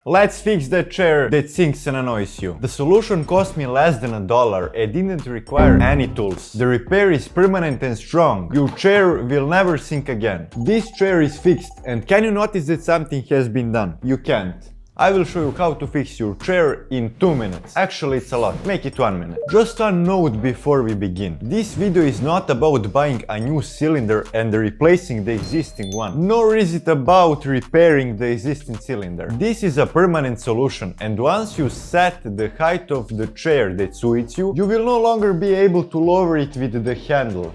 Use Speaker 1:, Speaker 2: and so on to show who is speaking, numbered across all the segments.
Speaker 1: Let's fix that chair that sinks and annoys you. The solution cost me less than $1 and didn't require any tools. The repair is permanent and strong. Your chair will never sink again. This chair is fixed, and can you notice that something has been done? You can't. I will show you how to fix your chair in 2 minutes. Actually, it's a lot. Make it 1 minute. Just a note before we begin. This video is not about buying a new cylinder and replacing the existing one, nor is it about repairing the existing cylinder. This is a permanent solution, and once you set the height of the chair that suits you, you will no longer be able to lower it with the handle.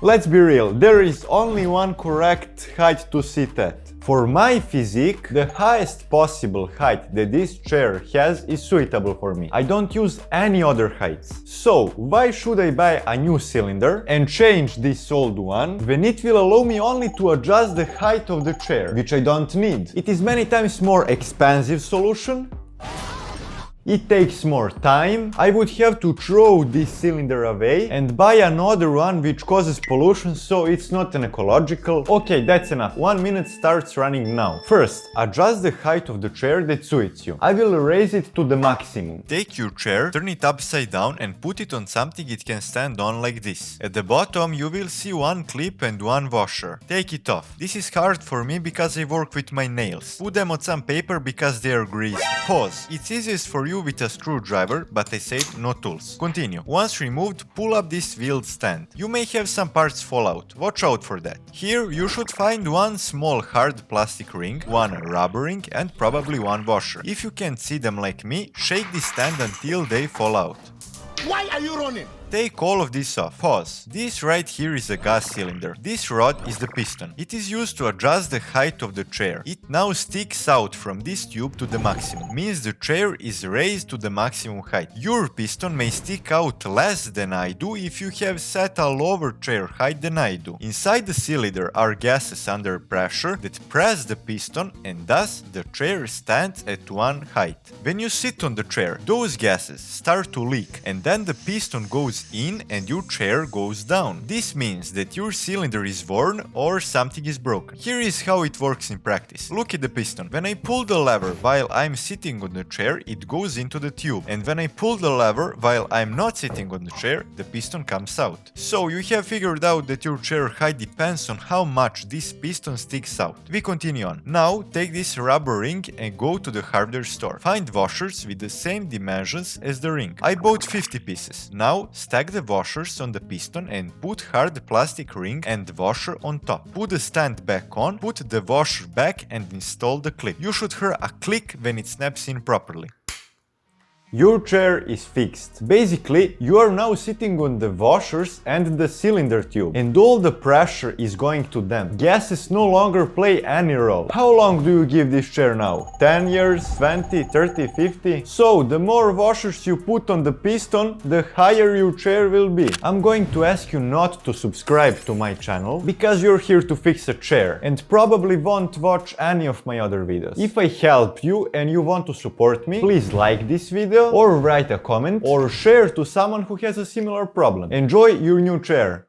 Speaker 1: Let's be real, there is only one correct height to sit at. For my physique, the highest possible height that this chair has is suitable for me. I don't use any other heights. So, why should I buy a new cylinder and change this old one when it will allow me only to adjust the height of the chair, which I don't need? It is many times more expensive solution. It takes more time. I would have to throw this cylinder away and buy another one which causes pollution, so it's not an ecological. Okay, that's enough. 1 minute starts running now. First, adjust the height of the chair that suits you. I will raise it to the maximum. Take your chair, turn it upside down and put it on something it can stand on like this. At the bottom you will see one clip and one washer. Take it off. This is hard for me because I work with my nails. Put them on some paper because they are greasy. Pause. It's easiest for you with a screwdriver, but I said no tools. Continue. Once removed, pull up this wheeled stand. You may have some parts fall out. Watch out for that. Here you should find one small hard plastic ring, one rubber ring, and probably one washer. If you can't see them like me, shake the stand until they fall out.
Speaker 2: Why are you running?
Speaker 1: Take all of this off. Pause. This right here is a gas cylinder. This rod is the piston. It is used to adjust the height of the chair. It now sticks out from this tube to the maximum. Means the chair is raised to the maximum height. Your piston may stick out less than I do if you have set a lower chair height than I do. Inside the cylinder are gases under pressure that press the piston, and thus the chair stands at one height. When you sit on the chair, those gases start to leak, and then the piston goes in and your chair goes down. This means that your cylinder is worn or something is broken. Here is how it works in practice. Look at the piston. When I pull the lever while I'm sitting on the chair, it goes into the tube. And when I pull the lever while I'm not sitting on the chair, the piston comes out. So you have figured out that your chair height depends on how much this piston sticks out. We continue on. Now take this rubber ring and go to the hardware store. Find washers with the same dimensions as the ring. I bought 50 pieces. Now stack the washers on the piston and put hard plastic ring and washer on top. Put the stand back on, put the washer back and install the clip. You should hear a click when it snaps in properly. Your chair is fixed. Basically, you are now sitting on the washers and the cylinder tube, and all the pressure is going to them. Gases no longer play any role. How long do you give this chair now? 10 years? 20? 30? 50? So, the more washers you put on the piston, the higher your chair will be. I'm going to ask you not to subscribe to my channel, because you're here to fix a chair, and probably won't watch any of my other videos. If I help you and you want to support me, please like this video, or write a comment, or share to someone who has a similar problem. Enjoy your new chair!